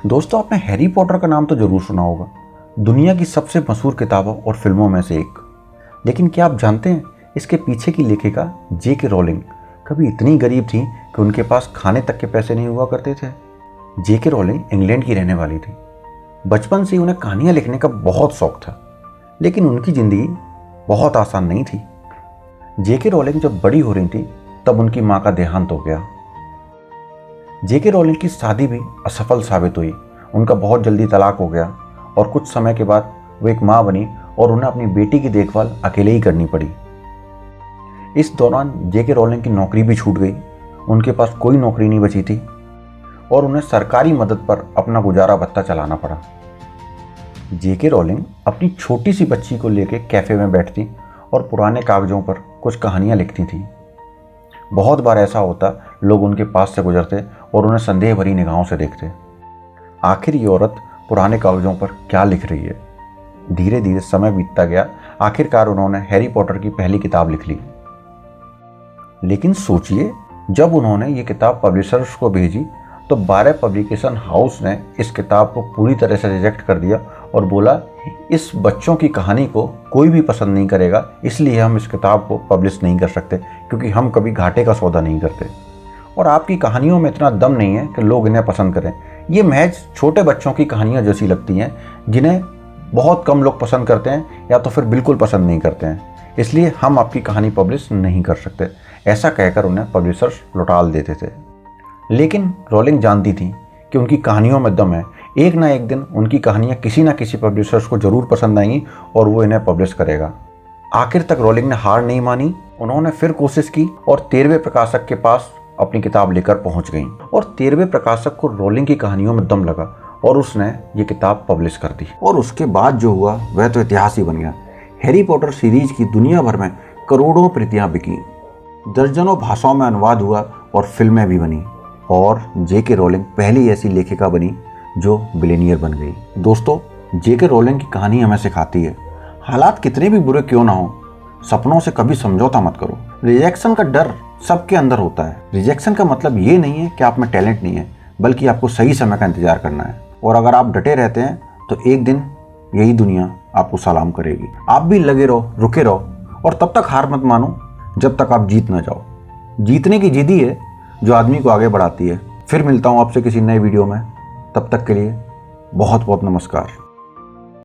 दोस्तों, आपने Harry Potter का नाम तो जरूर सुना होगा, दुनिया की सबसे मशहूर किताबों और फिल्मों में से एक। लेकिन क्या आप जानते हैं इसके पीछे की लेखिका J.K. रोलिंग कभी इतनी गरीब थी कि उनके पास खाने तक के पैसे नहीं हुआ करते थे। J.K. रोलिंग इंग्लैंड की रहने वाली थी। बचपन से उन्हें कहानियां लिखने का बहुत शौक था, लेकिन उनकी जिंदगी बहुत आसान नहीं थी। J.K. रोलिंग जब बड़ी हो रही थी तब उनकी माँ का देहांत हो गया। J.K. रोलिंग की शादी भी असफल साबित हुई। उनका बहुत जल्दी तलाक हो गया और कुछ समय के बाद वो एक माँ बनी और उन्हें अपनी बेटी की देखभाल अकेले ही करनी पड़ी। इस दौरान J.K. रोलिंग की नौकरी भी छूट गई। उनके पास कोई नौकरी नहीं बची थी और उन्हें सरकारी मदद पर अपना गुजारा भत्ता चलाना पड़ा। J.K. रोलिंग अपनी छोटी सी बच्ची को लेकर कैफे में बैठती और पुराने कागजों पर कुछ कहानियां लिखती थी। बहुत बार ऐसा होता, लोग उनके पास से गुजरते और उन्हें संदेह भरी निगाहों से देखते। आखिर ये औरत पुराने कागजों पर क्या लिख रही है? धीरे धीरे समय बीतता गया। आखिरकार उन्होंने हैरी पॉटर की पहली किताब लिख ली। लेकिन सोचिए, जब उन्होंने ये किताब पब्लिशर्स को भेजी तो 12 पब्लिकेशन हाउस ने इस किताब को पूरी तरह से रिजेक्ट कर दिया और बोला, इस बच्चों की कहानी को कोई भी पसंद नहीं करेगा, इसलिए हम इस किताब को पब्लिश नहीं कर सकते, क्योंकि हम कभी घाटे का सौदा नहीं करते और आपकी कहानियों में इतना दम नहीं है कि लोग इन्हें पसंद करें। ये महज छोटे बच्चों की कहानियाँ जैसी लगती हैं, जिन्हें बहुत कम लोग पसंद करते हैं या तो फिर बिल्कुल पसंद नहीं करते हैं, इसलिए हम आपकी कहानी पब्लिश नहीं कर सकते। ऐसा कहकर उन्हें पब्लिशर्स लौटाल देते थे। लेकिन रोलिंग जानती थी कि उनकी कहानियों में दम है। एक ना एक दिन उनकी कहानियाँ किसी ना किसी पब्लिशर्स को जरूर पसंद आएंगी और वो इन्हें पब्लिश करेगा। आखिर तक रोलिंग ने हार नहीं मानी। उन्होंने फिर कोशिश की और 13वें प्रकाशक के पास अपनी किताब लेकर पहुंच गई और 13वें प्रकाशक को रोलिंग की कहानियों में दम लगा और उसने ये किताब पब्लिश कर दी। और उसके बाद जो हुआ वह तो इतिहास ही बन गया। हैरी पॉटर सीरीज की दुनिया भर में करोड़ों प्रतियां बिकी, दर्जनों भाषाओं में अनुवाद हुआ और फिल्में भी बनी और J.K. रोलिंग पहली ऐसी लेखिका बनी जो बिलियनियर बन गई। दोस्तों, J.K. रोलिंग की कहानी हमें सिखाती है, हालात कितने भी बुरे क्यों ना हो, सपनों से कभी समझौता मत करो। रिजेक्शन का डर सबके अंदर होता है। रिजेक्शन का मतलब ये नहीं है कि आप में टैलेंट नहीं है, बल्कि आपको सही समय का इंतजार करना है। और अगर आप डटे रहते हैं तो एक दिन यही दुनिया आपको सलाम करेगी। आप भी लगे रहो, रुके रहो और तब तक हार मत मानो जब तक आप जीत ना जाओ। जीतने की जिद ही है जो आदमी को आगे बढ़ाती है। फिर मिलता हूँ आपसे किसी नए वीडियो में। तब तक के लिए बहुत बहुत नमस्कार।